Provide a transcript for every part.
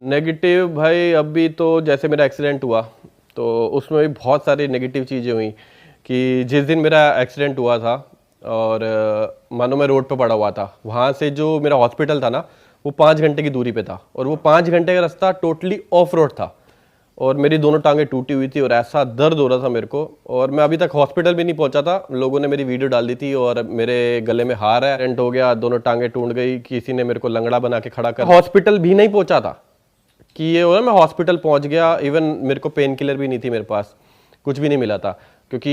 Negative भाई, अभी तो जैसे मेरा एक्सीडेंट हुआ तो उसमें भी बहुत सारी नेगेटिव चीज़ें हुई कि जिस दिन मेरा एक्सीडेंट हुआ था और मानो मैं रोड पे पड़ा हुआ था, वहाँ से जो मेरा हॉस्पिटल था ना वो 5 घंटे की दूरी पे था और वो 5 घंटे का रास्ता टोटली ऑफ रोड था और मेरी दोनों टांगें टूटी हुई थी और ऐसा दर्द हो रहा था मेरे को और मैं अभी तक हॉस्पिटल भी नहीं पहुंचा था। लोगों ने मेरी वीडियो डाल दी थी और मेरे गले में हार है, एक्सीडेंट हो गया, दोनों टांगें टूट गई, किसी ने मेरे को लंगड़ा बना के खड़ा कर, हॉस्पिटल भी नहीं पहुंचा था कि ये हो मैं हॉस्पिटल पहुंच गया। इवन मेरे को पेन किलर भी नहीं थी मेरे पास, कुछ भी नहीं मिला था क्योंकि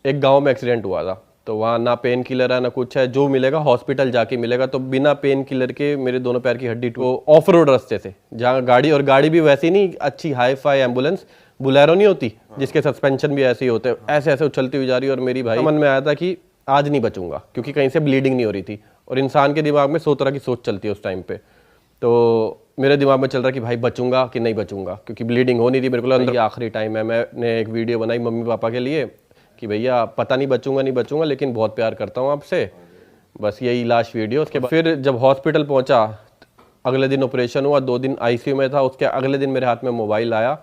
एक गांव में एक्सीडेंट हुआ था तो वहाँ ना पेन किलर है ना कुछ है, जो मिलेगा हॉस्पिटल जाके मिलेगा। तो बिना पेन किलर के मेरे दोनों पैर की हड्डी ऑफ रोड रास्ते से जहाँ गाड़ी, और गाड़ी भी वैसी नहीं अच्छी हाई फाई एम्बुलेंस बुलेरो नहीं होती जिसके सस्पेंशन भी ऐसे ही होते, ऐसे ऐसे उछलती हुई जा रही। और मेरी भाई मन में आया था कि आज नहीं बचूंगा क्योंकि कहीं से ब्लीडिंग नहीं हो रही थी और इंसान के दिमाग में 100 तरह की सोच चलती है उस टाइम पे। तो मेरे दिमाग में चल रहा कि भाई बचूंगा कि नहीं बचूंगा क्योंकि ब्लीडिंग हो नहीं रही मेरे को अंदर, आखिरी टाइम है। मैंने एक वीडियो बनाई मम्मी पापा के लिए कि भैया पता नहीं बचूंगा लेकिन बहुत प्यार करता हूँ आपसे, बस यही लास्ट वीडियो। उसके बाद फिर जब हॉस्पिटल पहुंचा, अगले दिन ऑपरेशन हुआ, 2 दिन आईसीयू में था, उसके अगले दिन मेरे हाथ में मोबाइल आया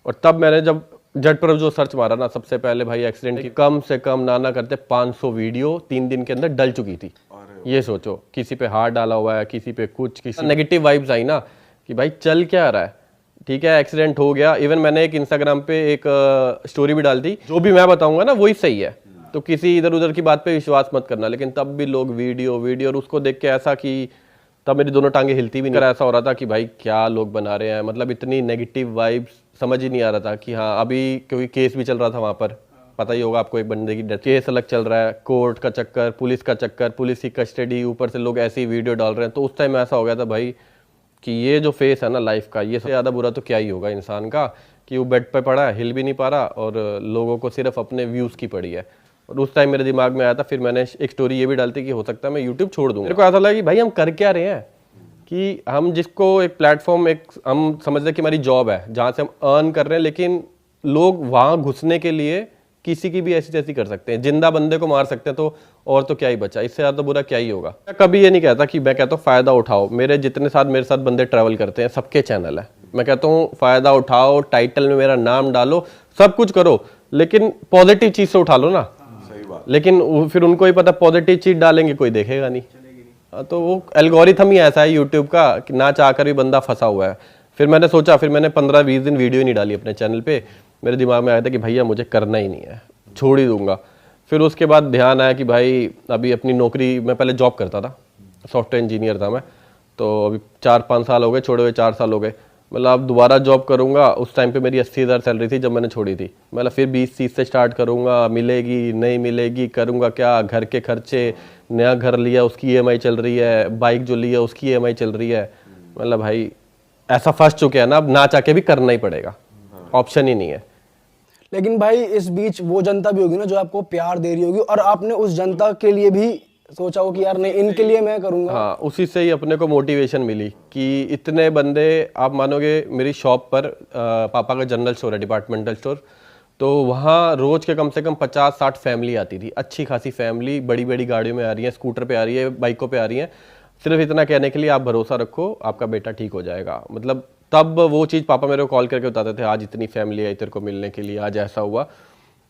और तब मैंने जब झट पर जो सर्च मारा ना, सबसे पहले भाई एक्सीडेंट की कम से कम ना करते 500 वीडियो 3 दिन के अंदर डल चुकी थी। ये सोचो, किसी पे हाथ डाला हुआ है, किसी पे कुछ, किसी नेगेटिव वाइब्स आई ना कि भाई चल क्या रहा है, ठीक है एक्सीडेंट हो गया। इवन मैंने एक इंस्टाग्राम पे एक स्टोरी भी डाल दी, जो भी मैं बताऊंगा ना वही सही है, तो किसी इधर उधर की बात पे विश्वास मत करना। लेकिन तब भी लोग वीडियो और उसको देख के ऐसा कि तब मेरी दोनों टांगे हिलती भी नहीं, ऐसा हो रहा था कि भाई क्या लोग बना रहे हैं, मतलब इतनी नेगेटिव वाइब्स समझ ही नहीं आ रहा था कि हाँ अभी क्योंकि केस भी चल रहा था वहाँ पर, पता ही होगा आपको, एक बंदे की डेथ केस अलग चल रहा है, कोर्ट का चक्कर, पुलिस का चक्कर, पुलिस की कस्टडी, ऊपर से लोग ऐसी वीडियो डाल रहे हैं। तो उस टाइम ऐसा हो गया था भाई कि ये जो फेस है ना लाइफ का, ये सबसे ज़्यादा बुरा तो क्या ही होगा इंसान का कि वो बेड पे पड़ा है, हिल भी नहीं पा रहा और लोगों को सिर्फ अपने व्यूज़ की पड़ी है। और उस टाइम मेरे दिमाग में आया था, फिर मैंने एक स्टोरी ये भी डालती कि हो सकता है मैं यूट्यूब छोड़ दूँगा। मेरे को ऐसा लगा कि भाई हम कर क्या रहे हैं, कि हम जिसको एक प्लेटफॉर्म, एक हम समझ रहे कि हमारी जॉब है जहाँ से हम अर्न कर रहे हैं, लेकिन लोग वहाँ घुसने के लिए किसी की भी ऐसी तैसी कर सकते हैं, जिंदा बंदे को मार सकते हैं, तो और तो क्या ही बचा, इससे ज़्यादा बुरा क्या ही होगा। मैं कभी ये नहीं कहता कि मैं कहता हूँ फ़ायदा उठाओ, मेरे जितने साथ मेरे साथ बंदे ट्रैवल करते हैं सबके चैनल है, मैं कहता हूँ फ़ायदा उठाओ, टाइटल में मेरा नाम डालो, सब कुछ करो, लेकिन पॉजिटिव चीज़ से उठा लो ना। सही बात। लेकिन फिर उनको ही पता पॉजिटिव चीज़ डालेंगे कोई देखेगा नहीं, तो वो एल्गोरिथम ही ऐसा है यूट्यूब का कि ना चाहकर भी बंदा फंसा हुआ है। फिर मैंने सोचा, फिर मैंने 15-20 दिन वीडियो नहीं डाली अपने चैनल पे। मेरे दिमाग में आया था कि भैया मुझे करना ही नहीं है, छोड़ ही दूंगा। फिर उसके बाद ध्यान आया कि भाई अभी अपनी नौकरी, मैं पहले जॉब करता था, सॉफ्टवेयर इंजीनियर था मैं, तो अभी 4-5 साल हो गए छोड़े हुए, 4 साल हो गए, मतलब अब दोबारा जॉब करूंगा। उस टाइम पे मेरी 80,000 सैलरी थी जब मैंने छोड़ी थी, मतलब फिर 20-30 से स्टार्ट करूंगा, मिलेगी नहीं मिलेगी, करूंगा क्या, घर के खर्चे, नया घर लिया उसकी ईएमआई चल रही है, बाइक जो ली है उसकी ईएमआई चल रही है, मतलब भाई ऐसा फंस चुके हैं ना, अब ना चाह के भी करना ही पड़ेगा, ऑप्शन ही नहीं है। लेकिन भाई इस बीच वो जनता भी होगी ना जो आपको प्यार दे रही होगी, और आपने उस जनता के लिए भी सोचा हो कि यार नहीं इनके लिए मैं करूंगा। हाँ, उसी से ही अपने को मोटिवेशन मिली कि इतने बंदे, आप मानोगे मेरी शॉप पर पापा का जनरल स्टोर है, डिपार्टमेंटल स्टोर, तो वहाँ रोज के कम से कम 50-60 फैमिली आती थी, अच्छी खासी फैमिली, बड़ी बड़ी गाड़ियों में आ रही है, स्कूटर पे आ रही है, बाइकों पे आ रही है, सिर्फ इतना कहने के लिए आप भरोसा रखो आपका बेटा ठीक हो जाएगा। मतलब तब वो चीज़ पापा मेरे को कॉल करके बताते थे, आज इतनी फैमिली आई तेरे को मिलने के लिए, आज ऐसा हुआ।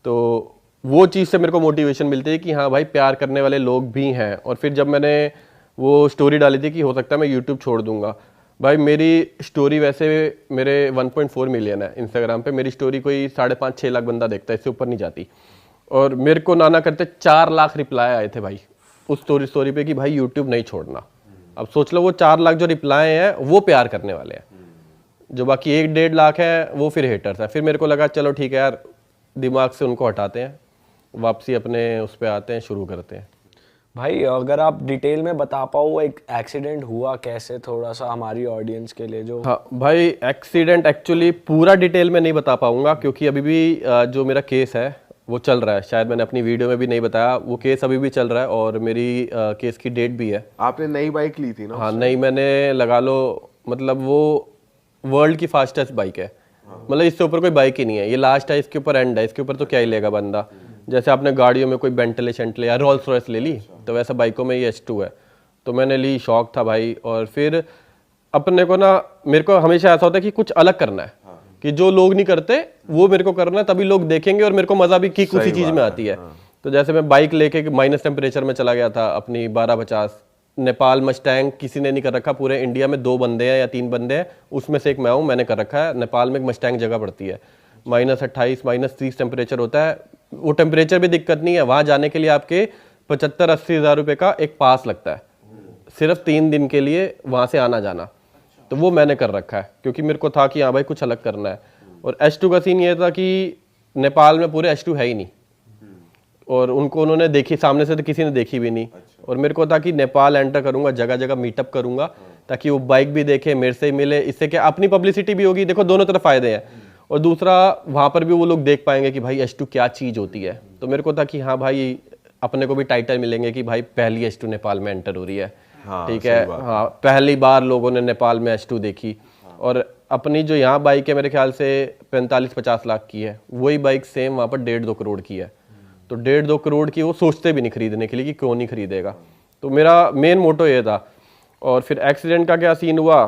तो वो चीज़ से मेरे को मोटिवेशन मिलती है कि हाँ भाई प्यार करने वाले लोग भी हैं। और फिर जब मैंने वो स्टोरी डाली थी कि हो सकता है मैं यूट्यूब छोड़ दूंगा, भाई मेरी स्टोरी वैसे मेरे 1.4 मिलियन है इंस्टाग्राम पे, मेरी स्टोरी कोई 5.5-6 लाख बंदा देखता है, इससे ऊपर नहीं जाती। और मेरे को ना करते 4 लाख रिप्लाई आए थे भाई उस स्टोरी पे कि भाई यूट्यूब नहीं छोड़ना। अब सोच लो वो 4 लाख जो रिप्लाई हैं वो प्यार करने वाले हैं, जो बाकी 1-1.5 लाख है वो फिर हेटर्स है। फिर मेरे को लगा चलो ठीक है यार, दिमाग से उनको हटाते हैं, वापसी अपने उस पर आते हैं, शुरू करते हैं। भाई अगर आप डिटेल में बता पाओ एक एक्सीडेंट हुआ कैसे, थोड़ा सा हमारी ऑडियंस के लिए जो। हाँ भाई, एक्सीडेंट एक्चुअली पूरा डिटेल में नहीं बता पाऊंगा क्योंकि अभी भी जो मेरा केस है वो चल रहा है, शायद मैंने अपनी वीडियो में भी नहीं बताया, वो केस अभी भी चल रहा है और मेरी केस की डेट भी है। आपने नई बाइक ली थी ना? हाँ नई, मैंने लगा लो, मतलब वो वर्ल्ड की फास्टेस्ट बाइक है, मतलब इससे ऊपर कोई बाइक ही नहीं है, ये लास्ट है, इसके ऊपर एंड है, इसके ऊपर तो क्या ही लेगा बंदा। जैसे आपने गाड़ियों में कोई बेंटले शेंटले या रोल्स रॉयस ले ली, तो वैसा बाइकों में ये S2 है, तो मैंने ली, शौक था भाई। और फिर अपने को ना, मेरे को हमेशा ऐसा होता है कि कुछ अलग करना है, कि जो लोग नहीं करते वो मेरे को करना है, तभी लोग देखेंगे और मेरे को मजा भी की उसी चीज में आती है। तो जैसे मैं बाइक लेके माइनस टेम्परेचर में चला गया था अपनी 1250, नेपाल मस्टैंग किसी ने नहीं कर रखा, पूरे इंडिया में 2 बंदे हैं या 3 बंदे हैं, उसमें से एक मैं हूँ, मैंने कर रखा है। नेपाल में एक मस्टैंग जगह पड़ती है, -28 -30 टेम्परेचर होता है। वो टेम्परेचर भी दिक्कत नहीं है, वहां जाने के लिए आपके 75-80 हज़ार रुपये का एक पास लगता है, सिर्फ 3 दिन के लिए वहां से आना जाना। तो वो मैंने कर रखा है, क्योंकि मेरे को था कि हाँ भाई कुछ अलग करना है। और H2 का सीन ये था कि नेपाल में पूरे H2 है ही नहीं, और उनको उन्होंने देखी सामने से तो किसी ने देखी भी नहीं। और मेरे को था कि नेपाल एंटर करूंगा, जगह जगह मीटअप करूंगा, ताकि वो बाइक भी देखे, मेरे से मिले, इससे क्या अपनी पब्लिसिटी भी होगी, देखो दोनों तरफ फायदे हैं। और दूसरा वहाँ पर भी वो लोग देख पाएंगे कि भाई H2 क्या चीज़ होती है। तो मेरे को था कि हाँ भाई अपने को भी टाइटल मिलेंगे कि भाई पहली H2 नेपाल में एंटर हो रही है। ठीक है, हाँ पहली बार लोगों ने नेपाल में H2 देखी। और अपनी जो यहाँ बाइक है मेरे ख्याल से 45-50 लाख की है, वही बाइक सेम वहाँ पर 1.5-2 करोड़ की है। तो 1.5-2 करोड़ की वो सोचते भी नहीं खरीदने के लिए कि क्यों नहीं खरीदेगा। तो मेरा मेन मोटो ये था। और फिर एक्सीडेंट का क्या सीन हुआ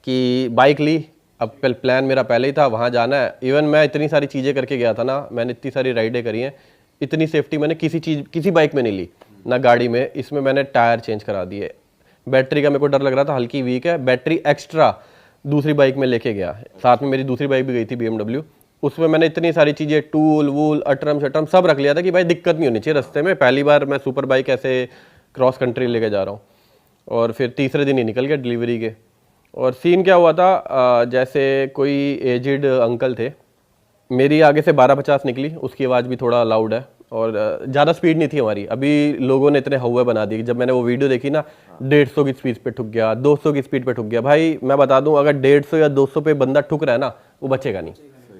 कि बाइक ली, अब प्लान मेरा पहले ही था वहाँ जाना है। इवन मैं इतनी सारी चीज़ें करके गया था ना, मैंने इतनी सारी राइडें करी हैं, इतनी सेफ्टी मैंने किसी बाइक में नहीं ली, ना गाड़ी में। इसमें मैंने टायर चेंज करा दिए, बैटरी का मेरे को डर लग रहा था हल्की वीक है, बैटरी एक्स्ट्रा दूसरी बाइक में लेके गया। साथ में मेरी दूसरी बाइक भी गई थी BMW, उसमें मैंने इतनी सारी चीज़ें टूल वूल अटरम शटरम सब रख लिया था कि भाई दिक्कत नहीं होनी चाहिए रास्ते में। पहली बार मैं सुपर बाइक ऐसे क्रॉस कंट्री लेके जा रहा हूँ। और फिर तीसरे दिन ही निकल गया डिलीवरी के। और सीन क्या हुआ था, जैसे कोई एजिड अंकल थे, मेरी आगे से 1250 निकली, उसकी आवाज़ भी थोड़ा लाउड है, और ज़्यादा स्पीड नहीं थी हमारी। अभी लोगों ने इतने हवा बना दी, जब मैंने वो वीडियो देखी ना, 150 की स्पीड पे ठुक गया, 200 की स्पीड पे ठुक गया। भाई मैं बता दूं, अगर 150 या 200 पे बंदा ठुक रहा है ना, वो बचेगा नहीं।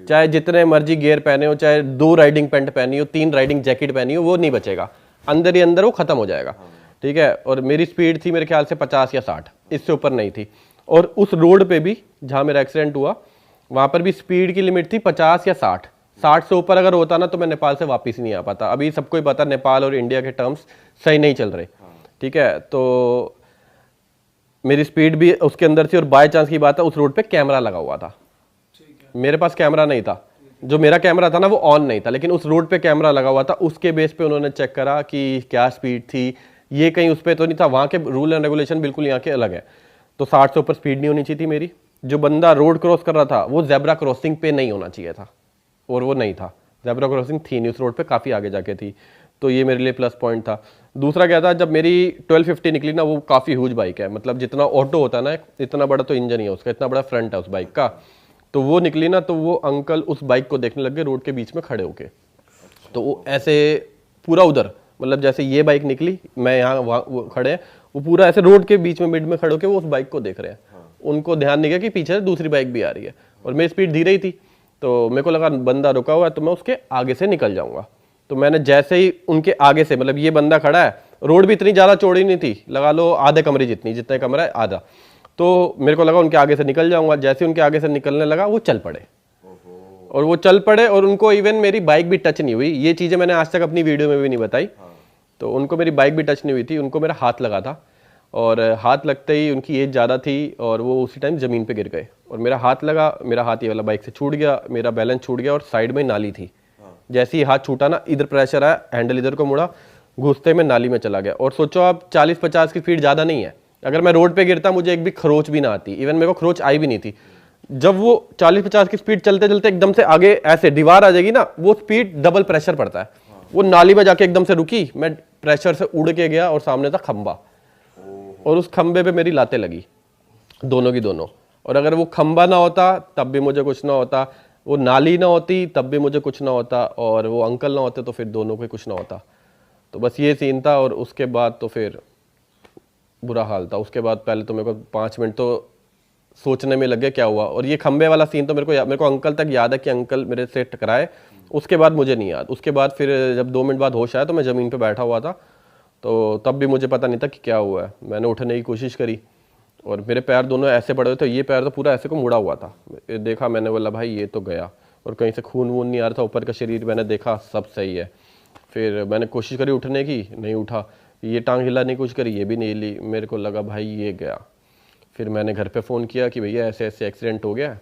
चाहे जितने मर्जी गियर पहने हो, चाहे 2 राइडिंग पैंट पहनी हो, 3 राइडिंग जैकेट पहनी हो, वो नहीं बचेगा, अंदर ही अंदर वो खत्म हो जाएगा। ठीक है, और मेरी स्पीड थी मेरे ख्याल से 50 या 60, इससे ऊपर नहीं थी। और उस रोड पे भी जहाँ मेरा एक्सीडेंट हुआ, वहाँ पर भी स्पीड की लिमिट थी 50 या 60। 60 से ऊपर अगर होता ना तो मैं नेपाल से वापस ही नहीं आ पाता। अभी सबको ही पता, नेपाल और इंडिया के टर्म्स सही नहीं चल रहे। ठीक है, तो मेरी स्पीड भी उसके अंदर थी। और बाय चांस की बात है, उस रोड पे कैमरा लगा हुआ था, मेरे पास कैमरा नहीं था। जो मेरा कैमरा था ना वो ऑन नहीं था, लेकिन उस रोड पे कैमरा लगा हुआ था। उसके बेस पे उन्होंने चेक करा कि क्या स्पीड थी, ये कहीं उस पर तो नहीं था। वहाँ के रूल एंड रेगुलेशन बिल्कुल यहाँ के अलग है। तो 60 से ऊपर स्पीड नहीं होनी चाहिए थी मेरी। जो बंदा रोड क्रॉस कर रहा था वो जेब्रा क्रॉसिंग पे नहीं होना चाहिए था, और वो नहीं था। जेब्रा क्रॉसिंग थी नहीं, उस रोड पे काफ़ी आगे जाके थी। तो ये मेरे लिए प्लस पॉइंट था। दूसरा क्या था, जब मेरी 1250 निकली ना, वो काफ़ी ह्यूज बाइक है, मतलब जितना ऑटो होता है ना, इतना बड़ा तो इंजन ही है उसका, इतना बड़ा फ्रंट है उस बाइक का। तो वो निकली ना, तो वो अंकल उस बाइक को देखने लग गए रोड के बीच में खड़े होके। तो वो ऐसे पूरा उधर, मतलब जैसे ये बाइक निकली, मैं यहाँ वो खड़े हैं, वो पूरा ऐसे रोड के बीच में मिड में खड़े होके वो उस बाइक को देख रहे हैं। उनको ध्यान नहीं गया कि पीछे से दूसरी बाइक भी आ रही है, और मेरी स्पीड धीरे ही थी। तो मेरे को लगा बंदा रुका हुआ है तो मैं उसके आगे से निकल जाऊंगा। तो मैंने जैसे ही उनके आगे से, मतलब ये बंदा खड़ा है, रोड भी इतनी ज़्यादा चौड़ी नहीं थी, लगा लो आधे कमरे जितनी, जितने कमरा है आधा। तो मेरे को लगा उनके आगे से निकल जाऊंगा। जैसे उनके आगे से निकलने लगा, वो चल पड़े, और वो चल पड़े, और उनको इवन मेरी बाइक भी टच नहीं हुई। ये चीज़ें मैंने आज तक अपनी वीडियो में भी नहीं बताई। तो उनको मेरी बाइक भी टच नहीं हुई थी, उनको मेरा हाथ लगा था, और हाथ लगते ही उनकी एज ज़्यादा थी, और वो उसी टाइम ज़मीन पे गिर गए। और मेरा हाथ लगा, मेरा हाथ ये वाला बाइक से छूट गया, मेरा बैलेंस छूट गया, और साइड में नाली थी। जैसे ही हाथ छूटा ना, इधर प्रेशर आया, हैंडल इधर को मुड़ा, घुसते में नाली में चला गया। और सोचो आप, 40-50 की स्पीड ज़्यादा नहीं है। अगर मैं रोड पे गिरता, मुझे एक भी खरोच भी ना आती, इवन मेरे को खरोच आई भी नहीं थी। जब वो 40-50 की स्पीड चलते चलते एकदम से आगे ऐसे दीवार आ जाएगी ना, वो स्पीड डबल प्रेशर पड़ता है। वो नाली में जाके एकदम से रुकी, मैं प्रेशर से उड़ के गया, और सामने था खंबा, और उस खंबे पे मेरी लातें लगी, दोनों की दोनों। और अगर वो खंबा ना होता तब भी मुझे कुछ ना होता, वो नाली ना होती तब भी मुझे कुछ ना होता, और वो अंकल ना होते तो फिर दोनों को कुछ ना होता। तो बस ये सीन था। और उसके बाद तो फिर बुरा हाल था। उसके बाद पहले तो मेरे को 5 मिनट तो सोचने में लग गया क्या हुआ। और ये खंबे वाला सीन तो मेरे को अंकल तक याद है कि अंकल मेरे से टकराए, उसके बाद मुझे नहीं याद। उसके बाद फिर जब 2 मिनट बाद होश आया तो मैं ज़मीन पे बैठा हुआ था, तो तब भी मुझे पता नहीं था कि क्या हुआ है। मैंने उठने की कोशिश करी, और मेरे पैर दोनों ऐसे पड़े हुए थे, ये पैर तो पूरा ऐसे को मुड़ा हुआ था। देखा मैंने, बोला भाई ये तो गया, और कहीं से खून वून नहीं आ रहा था। ऊपर का शरीर मैंने देखा, सब सही है। फिर मैंने कोशिश करी उठने की, नहीं उठा। ये टांग हिलाने की कोशिश करी, ये भी नहीं हिली। मेरे को लगा भाई ये गया। फिर मैंने घर पे फ़ोन किया कि भैया ऐसे ऐसे एक्सीडेंट हो गया है।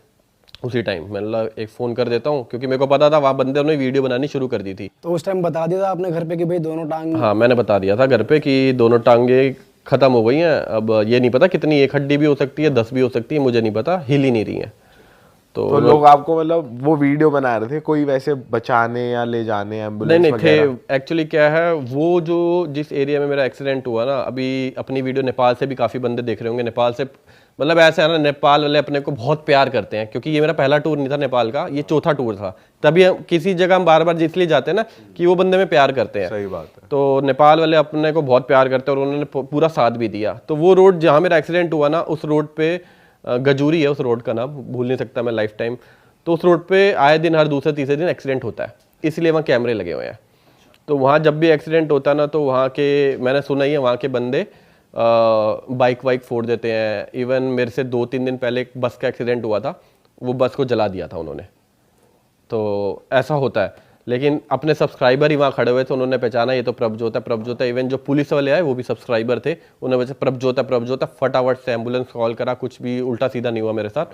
उसी टाइम मैंने बोला एक फ़ोन कर देता हूँ, क्योंकि मेरे को पता था वहाँ बंदे ने वीडियो बनानी शुरू कर दी थी। तो उस टाइम बता दिया था आपने घर पे कि भाई दोनों टांग? हाँ, मैंने बता दिया था घर पे कि दोनों टांगे ख़त्म हो गई हैं। अब ये नहीं पता कितनी, एक हड्डी भी हो सकती है, 10 भी हो सकती है, मुझे नहीं पता, हिल ही नहीं रही है। तो लोग आपको मतलब वो वीडियो बना रहे थे, कोई वैसे बचाने या ले जाने एम्बुलेंस नहीं थे। वगैरह? एक्चुअली क्या है, वो जो जिस एरिया में मेरा एक्सीडेंट हुआ ना, अभी अपनी वीडियो नेपाल से भी काफ़ी बंदे देख रहे होंगे। नेपाल से मतलब ऐसा है ना, नेपाल वाले अपने को बहुत प्यार करते हैं, क्योंकि ये मेरा पहला टूर नहीं था नेपाल का, ये चौथा टूर था। तभी हम किसी जगह हम बार बार इसलिए जाते हैं ना कि वो बंदे में प्यार करते हैं। सही बात है। तो नेपाल वाले अपने को बहुत प्यार करते हैं और उन्होंने पूरा साथ भी दिया। तो वो रोड जहाँ मेरा एक्सीडेंट हुआ ना, उस रोड पे गजूरी है उस रोड का नाम, भूल नहीं सकता मैं लाइफ टाइम। तो उस रोड पे आए दिन हर दूसरे तीसरे दिन एक्सीडेंट होता है, इसलिए वहाँ कैमरे लगे हुए हैं। तो वहाँ जब भी एक्सीडेंट होता है ना, तो वहाँ के, मैंने सुना ही है, वहाँ के बंदे बाइक वाइक फोड़ देते हैं। इवन मेरे से 2-3 दिन पहले एक बस का एक्सीडेंट हुआ था, वो बस को जला दिया था उन्होंने। तो ऐसा होता है। लेकिन अपने सब्सक्राइबर ही वहाँ खड़े हुए थे, उन्होंने पहचाना ये तो प्रभजोत है, प्रभजोत है। इवन जो पुलिस वाले आए वो भी सब्सक्राइबर थे, उन्होंने वजह प्रभजोत है, प्रभजोत है। फटाफट से एम्बुलेंस कॉल करा, कुछ भी उल्टा सीधा नहीं हुआ मेरे साथ।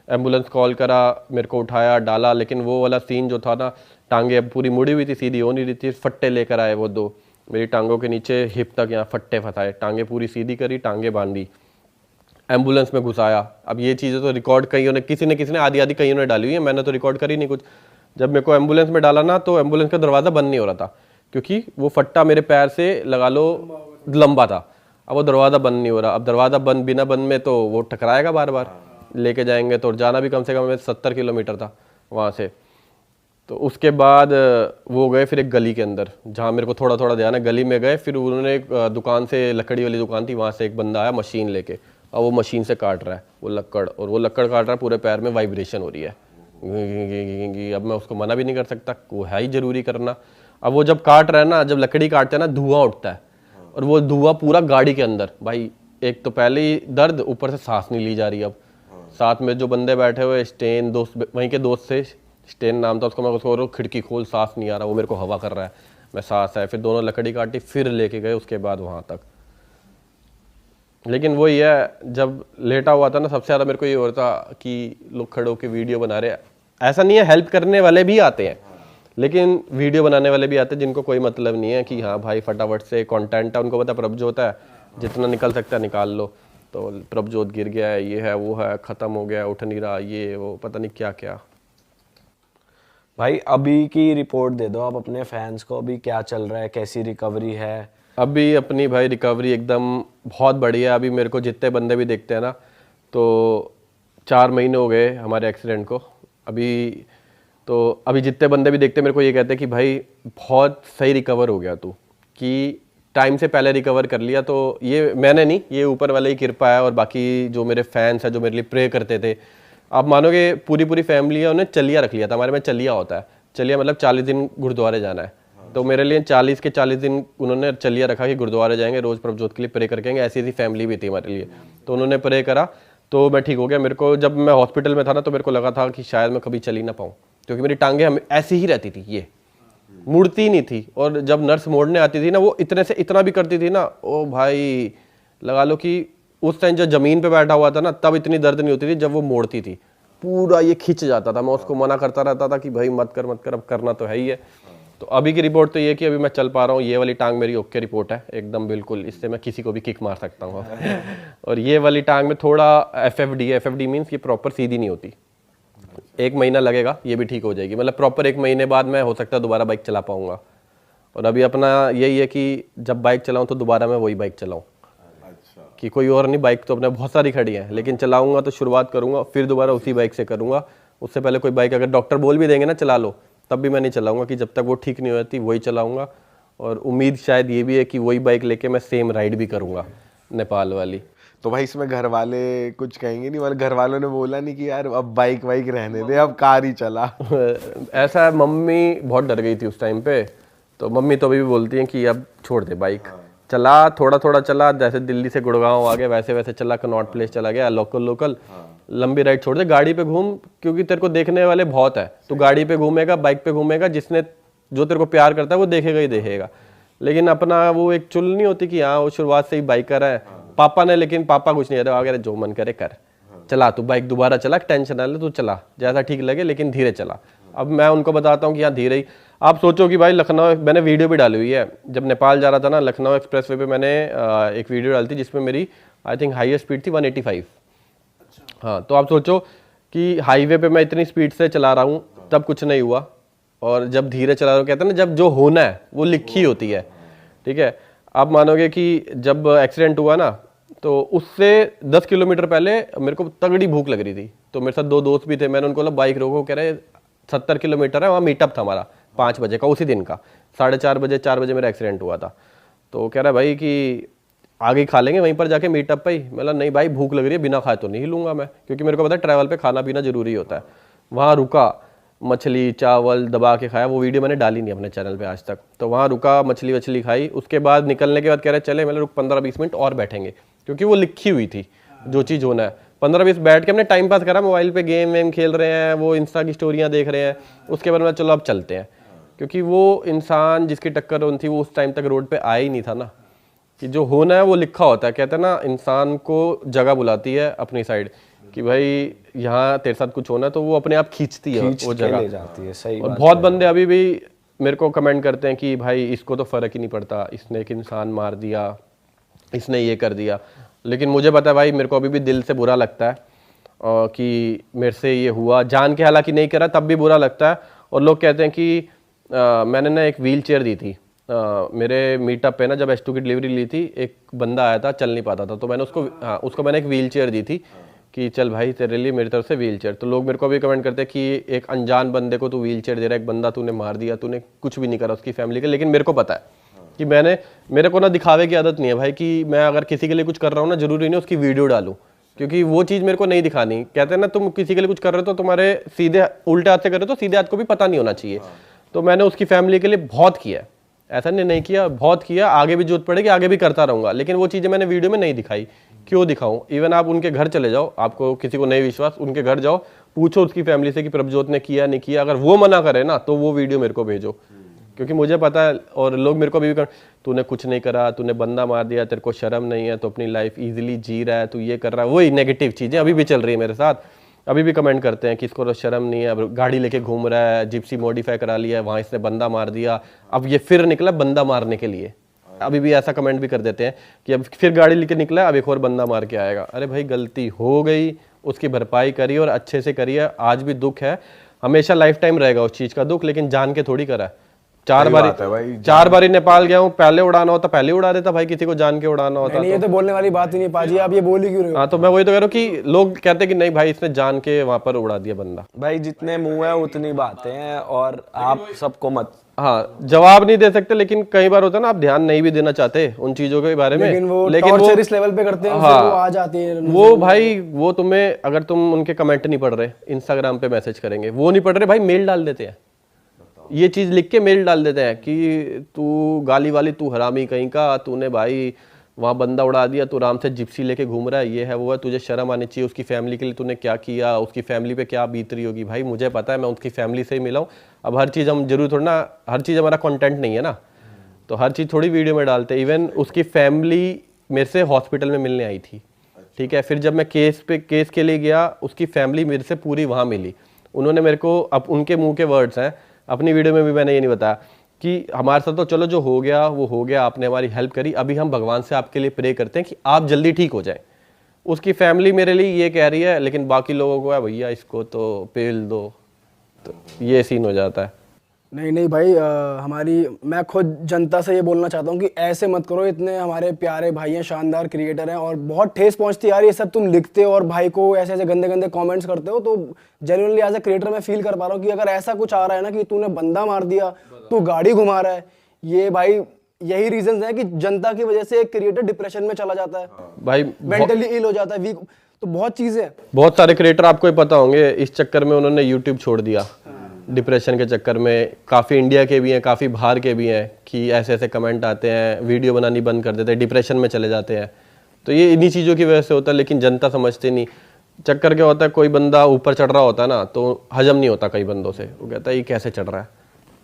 एम्बुलेंस कॉल करा, मेरे को उठाया, डाला। लेकिन वो वाला सीन जो था ना, टांगे अब पूरी मुड़ी हुई थी, सीधी हो नहीं रही थी। फट्टे लेकर आए वो 2, मेरी टांगों के नीचे हिप तक यहाँ फट्टे फंसाए, टांगे पूरी सीधी करी, टांगे बांधी, एम्बुलेंस में घुसाया। अब ये चीज़ें तो रिकॉर्ड कईयों ने, किसी ने आधी कईयों ने डाली हुई है, मैंने तो रिकॉर्ड करी नहीं कुछ। जब मेरे को एम्बुलेंस में डाला ना, तो एम्बुलेंस का दरवाज़ा बंद नहीं हो रहा था, क्योंकि वो फट्टा मेरे पैर से लगा लो लंबा था। अब वो दरवाज़ा बंद नहीं हो रहा। अब दरवाज़ा बंद, बिना बंद में तो वो टकराएगा बार बार, लेके जाएंगे तो। जाना भी कम से कम 70 किलोमीटर था वहाँ से। तो उसके बाद वो गए फिर एक गली के अंदर, जहाँ मेरे को थोड़ा थोड़ा ध्यान है। गली में गए, फिर उन्होंने एक दुकान से, लकड़ी वाली दुकान थी, वहाँ से एक बंदा आया मशीन लेके, और वो मशीन से काट रहा है वो लक्कड़, और वो लक्कड़ काट रहा है, पूरे पैर में वाइब्रेशन हो रही है। अब मैं उसको मना भी नहीं कर सकता, वो है ही जरूरी करना। अब वो जब काट रहा है ना, जब लकड़ी काटते हैं ना, धुआं उठता है, और वो धुआं पूरा गाड़ी के अंदर। भाई एक तो पहले ही दर्द, ऊपर से सांस नहीं ली जा रही। अब साथ में जो बंदे बैठे हुए, स्टेन दोस्त, वहीं के दोस्त से, स्टेन नाम था उसको, मैं उसको खिड़की खोल, सांस नहीं आ रहा, वो मेरे को हवा कर रहा है, मैं सांस है। फिर दोनों लकड़ी काटी, फिर लेके गए उसके बाद वहाँ तक। लेकिन वही है, जब लेटा हुआ था ना, सबसे ज़्यादा मेरे को ये हो रहा था कि लोग खड़े होकर वीडियो बना रहे हैं। ऐसा नहीं है, हेल्प करने वाले भी आते हैं, लेकिन वीडियो बनाने वाले भी आते हैं जिनको कोई मतलब नहीं है कि हाँ भाई फटाफट से कंटेंट है, उनको पता प्रभजोत है, जितना निकल सकता है निकाल लो। तो प्रभजोत गिर गया है, ये है, वो है, ख़त्म हो गया, उठ नहीं रहा, ये वो, पता नहीं क्या क्या। भाई अभी की रिपोर्ट दे दो आप अपने फैंस को, अभी क्या चल रहा है, कैसी रिकवरी है? अभी अपनी भाई रिकवरी एकदम बहुत बढ़िया है। अभी मेरे को जितने बंदे भी देखते हैं ना, तो 4 महीने हो गए हमारे एक्सीडेंट को। अभी जितने बंदे भी देखते हैं, मेरे को ये कहते हैं कि भाई बहुत सही रिकवर हो गया तू, कि टाइम से पहले रिकवर कर लिया। तो ये मैंने नहीं, ये ऊपर वाले की कृपा है, और बाकी जो मेरे फैंस हैं जो मेरे लिए प्रे करते थे। आप मानोगे पूरी फैमिली है, उन्हें चलिया रख लिया था। हमारे में चलिया होता है, चलिया मतलब 40 दिन गुरुद्वारे जाना है। तो मेरे लिए 40 के 40 दिन उन्होंने चलिया रखा कि गुरुद्वारे जाएंगे, रोज़ प्रभजोत के लिए प्रे करके आएंगे। ऐसी फैमिली भी थी हमारे लिए। तो उन्होंने प्रे करा, तो मैं ठीक हो गया। मेरे को जब मैं हॉस्पिटल में था ना, तो मेरे को लगा था कि शायद मैं कभी चल ही ना पाऊँ, क्योंकि मेरी टांगे ऐसी ही रहती थी, ये मुड़ती नहीं थी। और जब नर्स मोड़ने आती थी ना, वो इतने से इतना भी करती थी ना, ओ भाई लगा लो कि उस टाइम जब ज़मीन पे बैठा हुआ था ना, तब इतनी दर्द नहीं होती थी। जब वो मोड़ती थी, पूरा ये खिंच जाता था। मैं उसको मना करता रहता था कि भाई मत कर, अब करना तो है ही है। तो अभी की रिपोर्ट तो ये कि अभी मैं चल पा रहा हूँ। ये वाली टांग मेरी ओके रिपोर्ट है एकदम बिल्कुल, इससे मैं किसी को भी किक मार सकता हूँ। और ये वाली टांग में थोड़ा एफएफडी मीन्स ये प्रॉपर सीधी नहीं होती। 1 महीना लगेगा, ये भी ठीक हो जाएगी। मतलब प्रॉपर 1 महीने बाद मैं हो सकता है दोबारा बाइक चला पाऊंगा। और अभी अपना यही है कि जब बाइक चलाऊं तो दोबारा मैं वही बाइक चलाऊं। अच्छा। कि कोई और नहीं, बाइक तो अपने बहुत सारी खड़ी है, लेकिन चलाऊंगा तो शुरुआत करूंगा, फिर दोबारा उसी बाइक से करूंगा। उससे पहले कोई बाइक अगर डॉक्टर बोल भी देंगे ना चला लो, तब भी मैं नहीं चलाऊंगा, कि जब तक वो ठीक नहीं हो जाती वही चलाऊंगा। और उम्मीद शायद ये भी है कि वही बाइक लेके मैं सेम राइड भी करूंगा, नेपाल वाली। तो भाई इसमें घर वाले कुछ कहेंगे नहीं? मतलब घर वालों ने बोला नहीं कि यार अब बाइक वाइक रहने दे, अब कार ही चला? ऐसा है, मम्मी बहुत डर गई थी उस टाइम पे। तो मम्मी तो अभी भी बोलती हैं कि अब छोड़ दे बाइक, चला, थोड़ा थोड़ा चला, जैसे दिल्ली से गुड़गांव आ गया वैसे वैसे चला, कनॉट प्लेस चला गया, लोकल लंबी राइड छोड़ दे, गाड़ी पे घूम, क्योंकि तेरे को देखने वाले बहुत है। तू गाड़ी पे घूमेगा, बाइक पे घूमेगा, जो तेरे को प्यार करता है वो देखेगा ही देखेगा। लेकिन अपना वो एक चुल नहीं होती कि हाँ वो शुरुआत से ही बाइकर है। पापा ने, लेकिन पापा कुछ नहीं अरे जो मन करे कर, चला तू बाइक दोबारा चला, टेंशन ना ले, तू चला जैसा ठीक लगे लेकिन धीरे चला। अब मैं उनको बताता हूँ कि हाँ धीरे ही। आप सोचो कि भाई लखनऊ, मैंने वीडियो भी डाली हुई है, जब नेपाल जा रहा था ना, लखनऊ एक्सप्रेसवे पे मैंने एक वीडियो डाली थी जिसमें मेरी आई थिंक हाईएस्ट स्पीड थी 185। हाँ, तो आप सोचो कि हाईवे पे मैं इतनी स्पीड से चला रहा हूँ तब कुछ नहीं हुआ, और जब धीरे चला रहा हूँ, कहते हैं ना जब जो होना है वो लिखी होती है, ठीक है। आप मानोगे कि जब एक्सीडेंट हुआ ना, तो उससे 10 किलोमीटर पहले मेरे को तगड़ी भूख लग रही थी, तो मेरे साथ 2 दोस्त भी थे, मैंने उनको बोला बाइक रोको, कह रहे 70 किलोमीटर है, वहाँ मीटअप था हमारा 5 बजे का, उसी दिन का 4:30 बजे मेरा एक्सीडेंट हुआ था। तो कह रहा भाई कि आगे खा लेंगे वहीं पर जाके मीटअप पे ही। मैं बोला नहीं भाई भूख लग रही है, बिना खाए तो नहीं लूँगा मैं, क्योंकि मेरे को पता है ट्रैवल पे खाना पीना जरूरी होता है। वहाँ रुका, मछली चावल दबा के खाया, वो वीडियो मैंने डाली नहीं अपने चैनल पे आज तक। तो वहाँ रुका, मछली वछली खाई, उसके बाद निकलने के बाद कह रहे चले, मैंने रुक 15-20 मिनट और बैठेंगे, क्योंकि वो लिखी हुई थी जो चीज़ होना है। 15-20 बैठ के हमने टाइम पास करा, मोबाइल पे गेम वेम खेल रहे हैं, वो इंस्टा की स्टोरियाँ देख रहे हैं। उसके बाद मैं चलो अब चलते हैं, क्योंकि वो इंसान जिसकी टक्कर होनी थी वो उस टाइम तक रोड पे आया ही नहीं था ना, कि जो होना है वो लिखा होता है। कहते हैं ना इंसान को जगह बुलाती है अपनी साइड, कि भाई यहाँ तेरे साथ कुछ होना है, तो वो अपने आप खींचती है वो जगह, ले जाती है। सही और बात बहुत बंदे अभी भी मेरे को कमेंट करते हैं कि भाई इसको तो फ़र्क ही नहीं पड़ता, इसने एक इंसान मार दिया, इसने ये कर दिया। लेकिन मुझे पता है भाई, मेरे को अभी भी दिल से बुरा लगता है कि मेरे से ये हुआ, जान के हालांकि नहीं करा तब भी बुरा लगता है। और लोग कहते हैं कि मैंने ना एक व्हील चेयर दी थी मेरे मीटअप पे ना, जब S2 की डिलीवरी ली थी, एक बंदा आया था चल नहीं पाता था, तो मैंने उसको मैंने एक व्हील चेयर दी थी कि चल भाई तेरे लिए मेरी तरफ से व्हील चेयर। तो लोग मेरे को अभी कमेंट करते हैं कि एक अनजान बंदे को तू व्हील चेयर दे रहा है, एक बंदा तूने मार दिया, तूने कुछ भी नहीं करा उसकी फैमिली के। लेकिन मेरे को पता है कि मेरे को ना दिखावे की आदत नहीं है भाई, कि मैं अगर किसी के लिए कुछ कर रहा हूँ ना, जरूरी नहीं उसकी वीडियो डालूं, क्योंकि वो चीज़ मेरे को नहीं दिखानी। कहते हैं ना तुम किसी के लिए कुछ कर रहे हो तो तुम्हारे सीधे उल्टे हाथ से कर रहे हो तो सीधे हाथ को भी पता नहीं होना चाहिए। तो मैंने उसकी फैमिली के लिए बहुत किया, ऐसा नहीं किया, बहुत किया, आगे भी जरूरत पड़ेगी आगे भी करता रहूँगा। लेकिन वो चीज़ें मैंने वीडियो में नहीं दिखाई। क्यों दिखाऊं? इवन आप उनके घर चले जाओ, आपको किसी को नहीं विश्वास, उनके घर जाओ, पूछो उसकी फैमिली से कि प्रभजोत ने किया नहीं किया। अगर वो मना करे ना तो वो वीडियो मेरे को भेजो, क्योंकि मुझे पता है। और लोग मेरे को अभी भी तूने कुछ नहीं करा, तूने बंदा मार दिया, तेरे को शर्म नहीं है, तो अपनी लाइफ इजीली जी रहा है, तू ये कर रहा है, वही नेगेटिव चीज़ें अभी भी चल रही है मेरे साथ। अभी भी कमेंट करते हैं कि इसको तो शर्म नहीं है, अब गाड़ी लेके घूम रहा है, जिप्सी मॉडिफाई करा लिया है, वहाँ इसने बंदा मार दिया, अब ये फिर निकला बंदा मारने के लिए। अभी भी ऐसा कमेंट भी कर देते हैं कि अब फिर गाड़ी लेके निकला, अब एक और बंदा मार के आएगा। अरे भाई गलती हो गई, उसकी भरपाई करिए और अच्छे से करिए। आज भी दुख है, हमेशा लाइफ टाइम रहेगा उस चीज़ का दुख, लेकिन जान के थोड़ी करा। 4 बारी नेपाल गया हूँ, पहले उड़ाना होता पहले उड़ा देता भाई, किसी को जान के उड़ाना होता। नहीं, ये तो बोलने वाली बात ही नहीं पाजी, आप ये बोल ही क्यों रहे हो? हाँ, तो मैं वही तो कह रहा हूँ कि लोग कहते हैं कि नहीं भाई इसने जान के वहां पर उड़ा दिया बंदा। भाई जितने मुंह है उतनी बातें हैं, और आप सबको मत, हाँ, जवाब नहीं दे सकते, लेकिन कई बार होता है ना आप ध्यान नहीं भी देना चाहते उन चीजों के बारे में, लेकिन वो टॉर्चर इस लेवल पे करते हैं, हाँ, वो आ जाती है वो भाई, वो तुम्हें अगर तुम उनके कमेंट नहीं पढ़ रहे, इंस्टाग्राम पे मैसेज करेंगे, वो नहीं पढ़ रहे भाई, मेल डाल देते हैं, ये चीज लिख के मेल डाल देते हैं कि तू गाली वाली, तू हरामी कहीं का, तूने भाई वहाँ बंदा उड़ा दिया, तू आराम से जिप्सी लेके घूम रहा है, ये है वो है, तुझे शर्म आनी चाहिए, उसकी फैमिली के लिए तूने क्या किया, उसकी फैमिली पे क्या बीत रही होगी। भाई मुझे पता है, मैं उसकी फैमिली से ही मिला हूँ। अब हर चीज़ हम जरूर थोड़ा ना, हर चीज़ हमारा कंटेंट नहीं है ना, तो हर चीज़ थोड़ी वीडियो में डालते। इवन उसकी फैमिली मेरे से हॉस्पिटल में मिलने आई थी, ठीक है। फिर जब मैं केस के लिए गया, उसकी फैमिली मेरे से पूरी वहाँ मिली। उन्होंने मेरे को, अब उनके मुँह के वर्ड्स हैं, अपनी वीडियो में भी मैंने ये नहीं बताया कि हमारे साथ तो चलो जो हो गया वो हो गया, आपने हमारी हेल्प करी, अभी हम भगवान से आपके लिए प्रे करते हैं कि आप जल्दी ठीक हो जाए। उसकी फैमिली मेरे लिए ये कह रही है, लेकिन बाकी लोगों को है भैया इसको तो पेल दो, तो ये सीन हो जाता है। नहीं भाई, मैं खुद जनता से ये बोलना चाहता हूँ कि ऐसे मत करो। इतने हमारे प्यारे भाई हैं, शानदार क्रिएटर हैं, और बहुत ठेस पहुँचती है यार ये सब तुम लिखते हो और भाई को ऐसे ऐसे गंदे गंदे कमेंट्स करते हो। तो जेन्युइनली एज ए क्रिएटर मैं फील कर पा रहा हूँ कि अगर ऐसा कुछ आ रहा है ना कि तूने बंदा मार दिया, तू गाड़ी घुमा रहा है, ये भाई यही रीजन है कि जनता की वजह से एक क्रिएटर डिप्रेशन में चला जाता है, भाई मेंटली इल हो जाता है, वीक। तो बहुत चीजें, बहुत सारे क्रिएटर आपको ही पता होंगे, इस चक्कर में उन्होंने यूट्यूब छोड़ दिया, डिप्रेशन के चक्कर में। काफ़ी इंडिया के भी हैं, काफ़ी बाहर के भी हैं कि ऐसे ऐसे कमेंट आते हैं, वीडियो बनानी बंद कर देते हैं, डिप्रेशन में चले जाते हैं। तो ये इन्हीं चीज़ों की वजह से होता है, लेकिन जनता समझती नहीं। चक्कर क्या होता है, कोई बंदा ऊपर चढ़ रहा होता है ना, तो हजम नहीं होता कई बंदों से, वो कहता है ये कैसे चढ़ रहा है,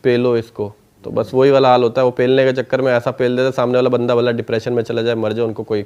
पेलो इसको, तो बस वही वाला हाल होता है, वो पेलने के चक्कर में ऐसा पेल देते सामने वाला बंदा वाला डिप्रेशन में चला जाए, मर जाए, उनको कोई